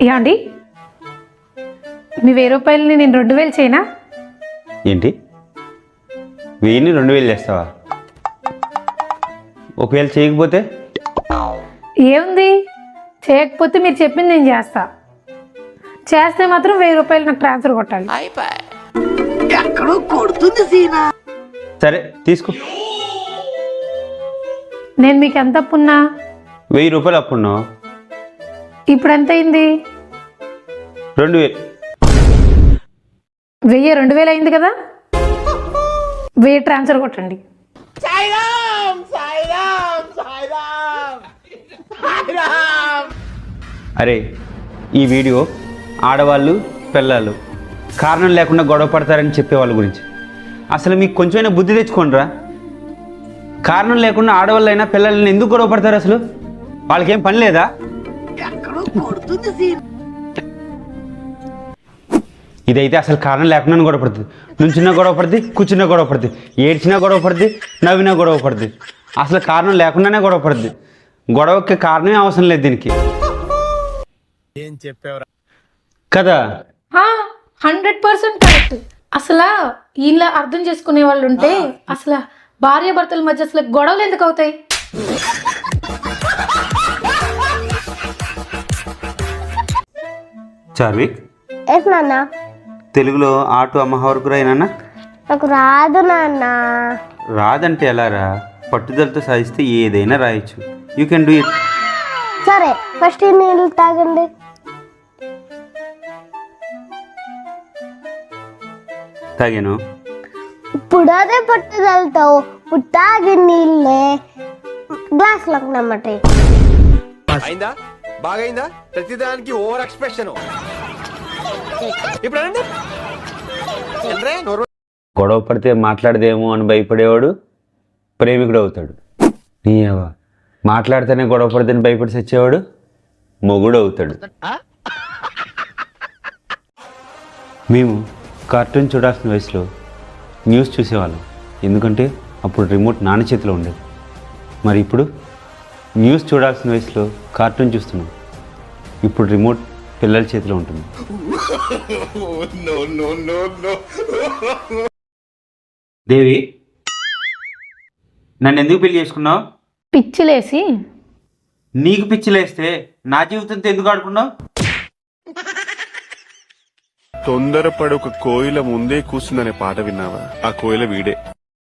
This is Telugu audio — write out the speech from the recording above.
ఏమండి మీ 1000 రూపాయలని నేను 2000 చేయనా? ఏంటి 1000ని 2000 చేస్తావా? ఒకవేళ చేయకపోతే ఏముంది, చేయకపోతే మీరు చెప్పింది నేను చేస్తా, చేస్తే మాత్రం 1000 రూపాయలు నాకు ట్రాన్స్ఫర్ కొట్టాలి. సరే తీసుకో. నేను మీకు ఎంత అప్పున్నా? 1000 రూపాయలు అప్పున్నావు. ఇప్పుడు ఎంత అయింది? 2000. 2000 అయింది కదా, 1000 ట్రాన్స్ఫర్ కొట్టండి. అరే ఈ వీడియో ఆడవాళ్ళు పిల్లలు కారణం లేకుండా గొడవ పడతారని చెప్పే వాళ్ళ గురించి. అసలు మీకు కొంచెమైనా బుద్ధి తెచ్చుకోండిరా. కారణం లేకుండా ఆడవాళ్ళైనా పిల్లల్ని ఎందుకు గొడవ పడతారు? అసలు వాళ్ళకేం పని లేదా? ఇదైతే అసలు కారణం లేకుండా గొడవ పడుతుంది. నుంచున్నా గొడవ పడుతుంది, కూర్చున్నా గొడవ పడుతుంది, ఏడ్చినా గొడవ పడుతుంది, నవ్వినా గొడవ పడుతుంది. అసలు కారణం లేకుండానే గొడవ పడుతుంది. గొడవకి కారణమే అవసరం లేదు దీనికి. ఏం చెప్పావురా కదా? 100% కరెక్ట్. అసలు ఇలా అర్థం చేసుకునే వాళ్ళు ఉంటే అసలు భార్య భర్తల మధ్య అసలు గొడవలు ఎందుకు అవుతాయి? చార్విక్, ఎస్ నాన్న. తెలుగులో ఆటు అమ్మ వరకు రాయినా? నాకు రాదు నాన్న. రాదంటే ఎలా రా? పట్టుదలతో సాధిస్తే ఏదైనా రాయొచ్చు. You can do it. సరే ఫస్ట్ ఈ నీళ్ళు తాగండి. తాగాను. ఇప్పుడు అదే పట్టుదలతో తాగి నీళ్ళే గ్లాసులకు నమ్మటి. అయిందా? బాగైందా? ప్రతిదానికి ఓవర్ ఎక్స్ప్రెషన్. ఇప్పుడు అనండి. గొడవ పడితే మాట్లాడదేమో అని భయపడేవాడు ప్రేమికుడు అవుతాడు. నీయవా మాట్లాడితేనే గొడవ పడితేనే భయపడి చచ్చేవాడు మొగుడు అవుతాడు. మేము కార్టూన్ చూడాల్సిన వయసులో న్యూస్ చూసేవాళ్ళం. ఎందుకంటే అప్పుడు రిమోట్ నాన్న చేతిలో ఉండేది. మరి ఇప్పుడు న్యూస్ చూడాల్సిన వయసులో కార్టూన్ చూస్తున్నాం. ఇప్పుడు రిమోట్ పిల్లల చేతిలో ఉంటుంది. దేవి, నన్ను ఎందుకు పెళ్లి చేసుకున్నావు? పిచ్చిలేసి. నీకు పిచ్చిలేస్తే నా జీవితంతో ఎందుకు ఆడుకున్నావు? తొందరపడి ఒక కోయిల ముందే కూర్చుందనే పాట విన్నావా? ఆ కోయిల వీడే.